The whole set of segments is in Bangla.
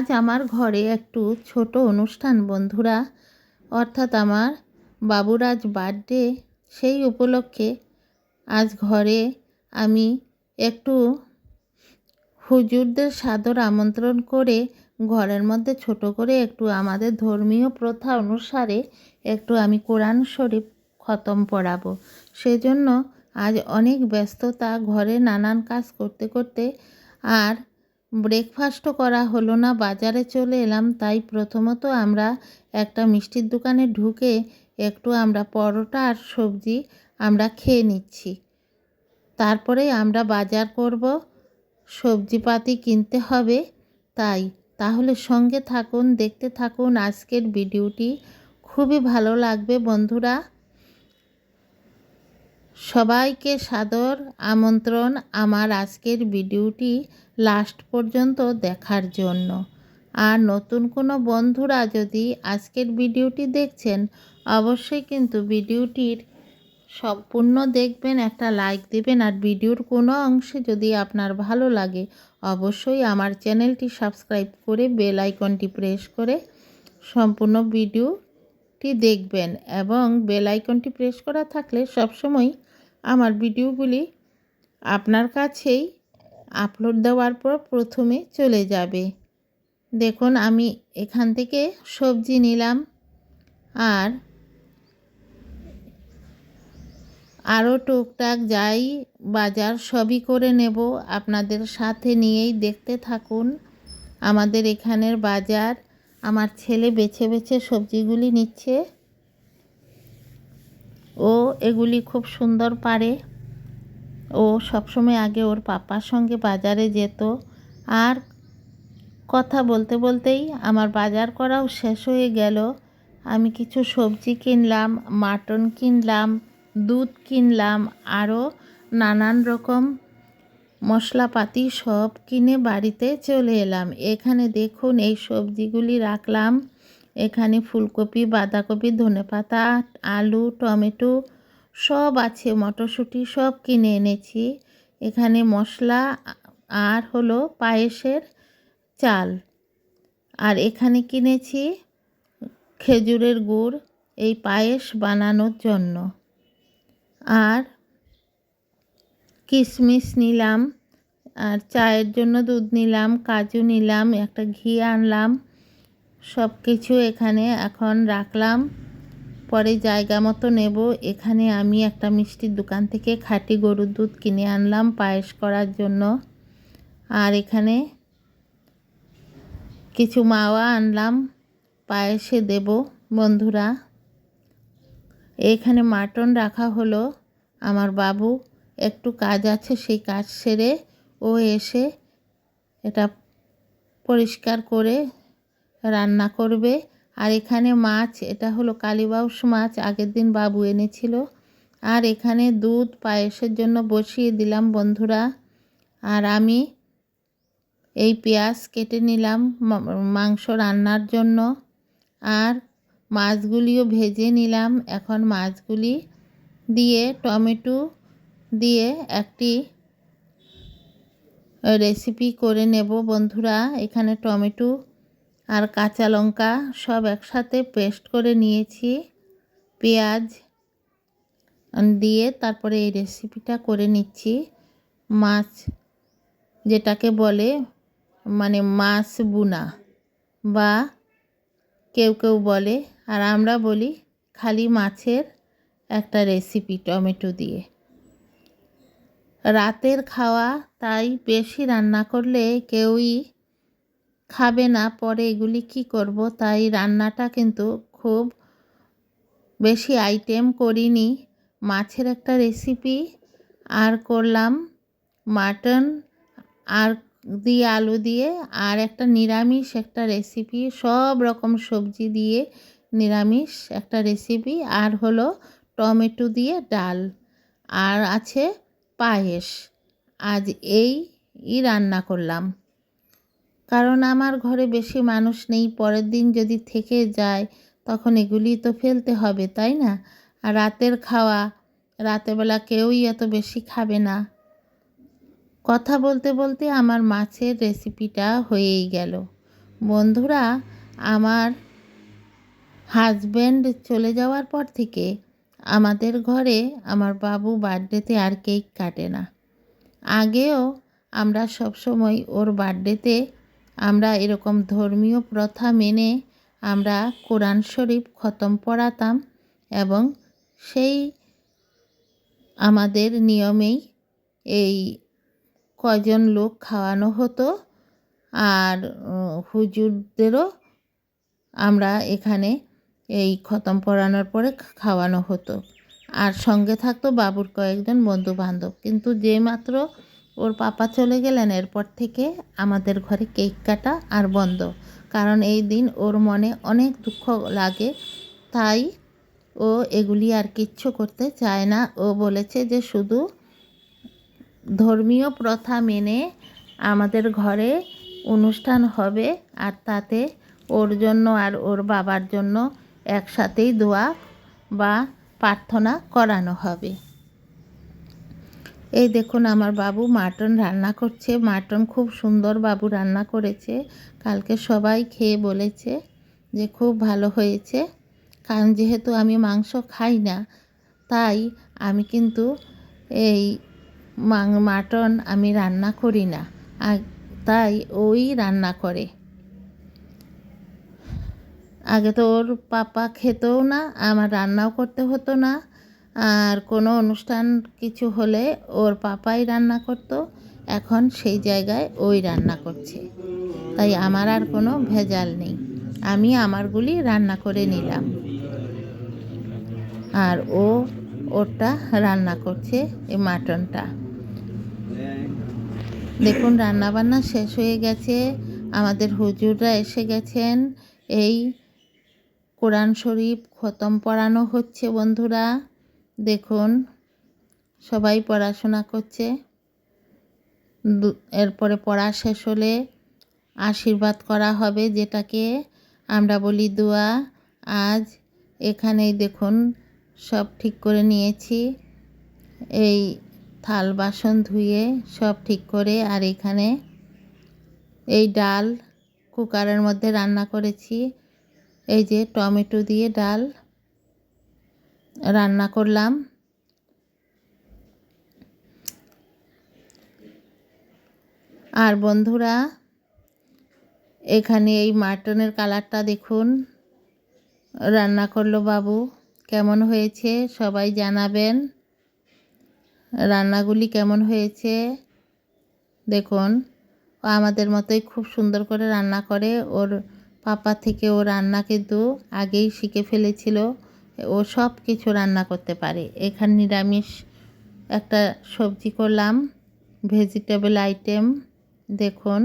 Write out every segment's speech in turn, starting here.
আজ আমার ঘরে একটু ছোট অনুষ্ঠান বন্ধুরা, অর্থাৎ আমার বাবুর আজ বার্থডে। সেই উপলক্ষে আজ ঘরে আমি একটু হুজুরদের সাদর আমন্ত্রণ করে ঘরের মধ্যে ছোট করে একটু আমাদের ধর্মীয় প্রথা অনুসারে একটু আমি কোরআন শরীফ খতম পড়াবো। সেজন্য আজ অনেক ব্যস্ততা, ঘরে নানান কাজ করতে করতে আর ব্রেকফাস্টও করা হলো না, বাজারে চলে এলাম। তাই প্রথমত আমরা একটা মিষ্টির দোকানে ঢুকে একটু আমরা পরোটা আর সবজি আমরা খেয়ে নিচ্ছি। তারপরে আমরা বাজার করব, সবজিপাতি কিনতে হবে। তাহলে সঙ্গে থাকুন, দেখতে থাকুন আজকের ভিডিওটি। খুবই ভালো লাগবে বন্ধুরা। সবাইকে সাদর আমন্ত্রণ আমার আজকের ভিডিওটি লাস্ট পর্যন্ত দেখার জন্য। আর নতুন কোনো বন্ধুরা যদি আজকের ভিডিওটি দেখছেন, অবশ্যই কিন্তু ভিডিওটির সম্পূর্ণ দেখবেন, একটা লাইক দেবেন। আর ভিডিওর কোনো অংশে যদি আপনার ভালো লাগে, অবশ্যই আমার চ্যানেলটি সাবস্ক্রাইব করে বেল আইকনটি প্রেস করে সম্পূর্ণ ভিডিওটি দেখবেন। এবং বেল আইকনটি প্রেস করা থাকলে সবসময় আমার ভিডিওগুলি আপনার কাছেই আপলোড দেওয়ার পর প্রথমে চলে যাবে। দেখুন আমি এখান থেকে সবজি নিলাম, আর আরও টুকটাক যাই বাজার সবই করে নেব, আপনাদের সাথে নিয়েই দেখতে থাকুন আমাদের এখানের বাজার। আমার ছেলে বেছে বেছে সবজিগুলি নিচ্ছে, ও এগুলি খুব সুন্দর পারে। ও সবসময় আগে ওর পাপার সঙ্গে বাজারে যেত। আর কথা বলতে বলতেই আমার বাজার করাও শেষ হয়ে গেল। আমি কিছু সবজি কিনলাম, মাটন কিনলাম, দুধ কিনলাম, আরও নানান রকম মশলাপাতি সব কিনে বাড়িতে চলে এলাম। এখানে দেখুন এই সবজিগুলি রাখলাম। এখানে ফুলকপি, বাঁধাকপি, ধনেপাতা, আলু, টমেটো সব আছে, মটরশুঁটি সব কিনে এনেছি। এখানে মশলা আর হলো পায়েসের চাল। আর এখানে কিনেছি খেজুরের গুড় এই পায়েস বানানোর জন্য। আর কিশমিশ নিলাম, আর চায়ের জন্য দুধ নিলাম, কাজু নিলাম, একটা ঘি আনলাম। সব কিছু এখানে এখন রাখলাম, পরে জায়গা মতো নেব। এখানে আমি একটা মিষ্টির দোকান থেকে খাঁটি গরুর দুধ কিনে আনলাম পায়েস করার জন্য। আর এখানে কিছু মাওয়া আনলাম, পায়েসে দেব বন্ধুরা। এখানে মাটন রাখা হলো। আমার বাবু একটু কাজ আছে, সেই কাজ সেরে ও এসে এটা পরিষ্কার করে রান্না করবে। আর এখানে মাছ, এটা হলো কালীবাউস মাছ, আগের দিন বাবু এনেছিল। আর এখানে দুধ পায়েসের জন্য বসিয়ে দিলাম বন্ধুরা। আর আমি এই পেঁয়াজ কেটে নিলাম মাংস রান্নার জন্য। আর মাছগুলিও ভেজে নিলাম। এখন মাছগুলি দিয়ে টমেটো দিয়ে একটি রেসিপি করে নেব বন্ধুরা। এখানে টমেটো আর কাঁচা লঙ্কা সব একসাথে পেস্ট করে নিয়েছি, পেঁয়াজ দিয়ে তারপরে এই রেসিপিটা করে নিচ্ছি। মাছ যেটাকে বলে মানে মাছ বুনা বা কেউ কেউ বলে, আর আমরা বলি খালি মাছের একটা রেসিপি টমেটো দিয়ে। রাতের খাওয়া, তাই বেশি রান্না করলে কেউই খাবে না। পরে এগুলি কি করব, তাই রান্নাটা কিন্তু খুব বেশি আইটেম করিনি। মাছের একটা রেসিপি আর করলাম মাটন আর দিয়ে আলু দিয়ে, আর একটা নিরামিষ একটা রেসিপি, সব রকম সবজি দিয়ে নিরামিষ একটা রেসিপি। আর হলো টমেটো দিয়ে ডাল, আর আছে পায়েস। আজ এই রান্না করলাম, কারণ আমার ঘরে বেশি মানুষ নেই। পরের দিন যদি থেকে যায় তখন এগুলি তো ফেলতে হবে, তাই না? আর রাতের খাওয়া, রাতেরবেলা কেউই এত বেশি খাবে না। কথা বলতে বলতে আমার মাছের রেসিপিটা হয়েই গেল বন্ধুরা, আমার হাজব্যান্ড চলে যাওয়ার পর থেকে আমাদের ঘরে আমার বাবু বার্থডেতে আর কেক কাটে না। আগেও আমরা সবসময় ওর বার্থডেতে আমরা এরকম ধর্মীয় প্রথা মেনে আমরা কোরআন শরীফ খতম পড়াতাম এবং সেই আমাদের নিয়মেই এই কজন লোক খাওয়ানো হতো। আর হুজুরদেরও আমরা এখানে এই খতম পড়ানোর পরে খাওয়ানো হতো। আর সঙ্গে থাকতো বাবুর কয়েকজন বন্ধু বান্ধব। কিন্তু যে মাত্র ওর পাপা চলে গেলেন এরপর থেকে আমাদের ঘরে কেক কাটা আর বন্ধ। কারণ এই দিন ওর মনে অনেক দুঃখ লাগে, তাই ও এগুলি আর কিচ্ছু করতে চায় না। ও বলেছে যে শুধু ধর্মীয় প্রথা মেনে আমাদের ঘরে অনুষ্ঠান হবে, আর তাতে ওর জন্য আর ওর বাবার জন্য একসাথেই দোয়া বা প্রার্থনা করানো হবে। এই দেখুন আমার বাবু মাটন রান্না করছে। মাটন খুব সুন্দর বাবু রান্না করেছে। কালকে সবাই খেয়ে বলেছে যে খুব ভালো হয়েছে। কারণ যেহেতু আমি মাংস খাই না, তাই আমি কিন্তু এই মাটন আমি রান্না করি না, আর তাই ওই রান্না করে। আগে তো ওর পাপা খেতেও না, আমার রান্নাও করতে হতো না। আর কোনো অনুষ্ঠান কিছু হলে ওর পাপাই রান্না করতো। এখন সেই জায়গায় ওই রান্না করছে, তাই আমার আর কোনো ভেজাল নেই। আমি আমারগুলি রান্না করে নিলাম, আর ও ওটা রান্না করছে এই মাটনটা। দেখুন রান্নাবান্না শেষ হয়ে গেছে। আমাদের হুজুররা এসে গেছেন। এই কোরআন শরীফ খতম পড়ানো হচ্ছে বন্ধুরা। দেখুন সবাই পড়াশোনা করছে। এরপরে পড়া শেষ হলে আশীর্বাদ করা হবে, যেটাকে আমরা বলি দোয়া। আজ এখানেই দেখুন সব ঠিক করে নিয়েছি, এই থাল বাসন ধুয়ে সব ঠিক করে। আর এখানে এই ডাল কুকারের মধ্যে রান্না করেছি। এই যে টমেটো দিয়ে ডাল রান্না করলাম। আর বন্ধুরা, এখানে এই মাটনের কালারটা দেখুন রান্না করলো বাবু। কেমন হয়েছে সবাই জানাবেন। রান্নাগুলি কেমন হয়েছে দেখুন। ও আমাদের মতোই খুব সুন্দর করে রান্না করে। ওর পাপা থেকে ও রান্না কিন্তু আগেই শিখে ফেলেছিল। ও সব কিছু রান্না করতে পারে। এখানে নিরামিষ একটা সবজি করলাম, ভেজিটেবল আইটেম। দেখুন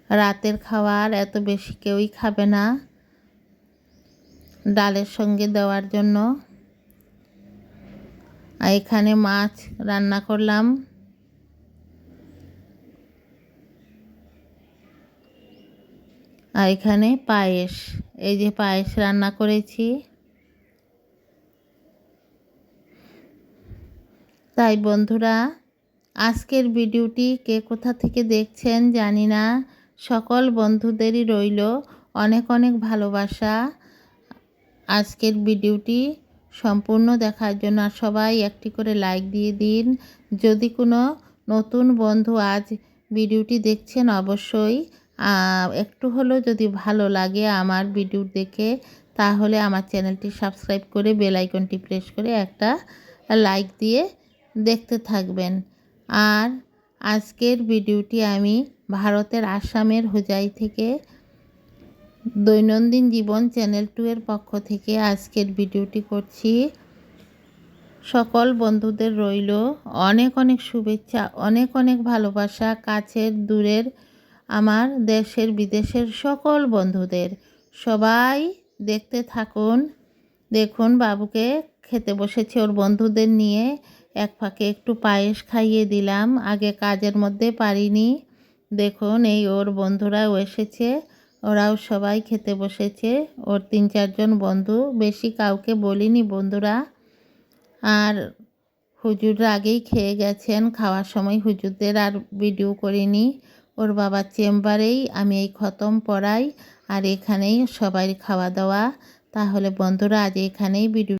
রাতের খাবার এত বেশি কেউই খাবে না, ডালের সঙ্গে দেওয়ার জন্য। আর এখানে মাছ রান্না করলাম। আর এখানে পায়েস, এই যে পায়েস রান্না করেছি। তাই বন্ধুরা, আজকের ভিডিওটি কে কোথা থেকে দেখছেন জানি না, সকল বন্ধুদেরই রইল অনেক অনেক ভালোবাসা। আজকের ভিডিওটি সম্পূর্ণ দেখার জন্য সবাই একটি করে লাইক দিয়ে দিন। যদি কোনো নতুন বন্ধু আজ ভিডিওটি দেখছেন, অবশ্যই একটু হলেও যদি ভালো লাগে আমার ভিডিও দেখে, তাহলে আমার চ্যানেলটি সাবস্ক্রাইব করে বেল আইকনটি প্রেস করে একটা লাইক দিয়ে দেখতে থাকবেন। আর আজকের ভিডিওটি আমি ভারতের আসামের হোজাই থেকে দৈনন্দিন জীবন চ্যানেল 2 এর পক্ষ থেকে আজকের ভিডিওটি করছি। সকল বন্ধুদের রইল অনেক অনেক শুভেচ্ছা, অনেক অনেক ভালোবাসা, কাছের দূরের আমার দেশের বিদেশের সকল বন্ধুদের। সবাই দেখতে থাকুন। দেখুন বাবুকে খেতে বসেছে ওর বন্ধুদের নিয়ে। এক ফাঁকে একটু পায়েস খাইয়ে দিলাম, আগে কাজের মধ্যে পারিনি। দেখুন এই ওর বন্ধুরাও এসেছে, ওরাও সবাই খেতে বসেছে। ওর 3-4 জন বন্ধু, বেশি কাউকে বলিনি বন্ধুরা। আর হুজুররা আগেই খেয়ে গেছেন, খাওয়ার সময় হুজুরদের আর ভিডিও করিনি। ওর বাবার চেম্বারেই আমি এই খতম পড়াই আর এখানেই সবাই খাওয়া দাওয়া। তাহলে বন্ধুরা আজ এখানেই ভিডিও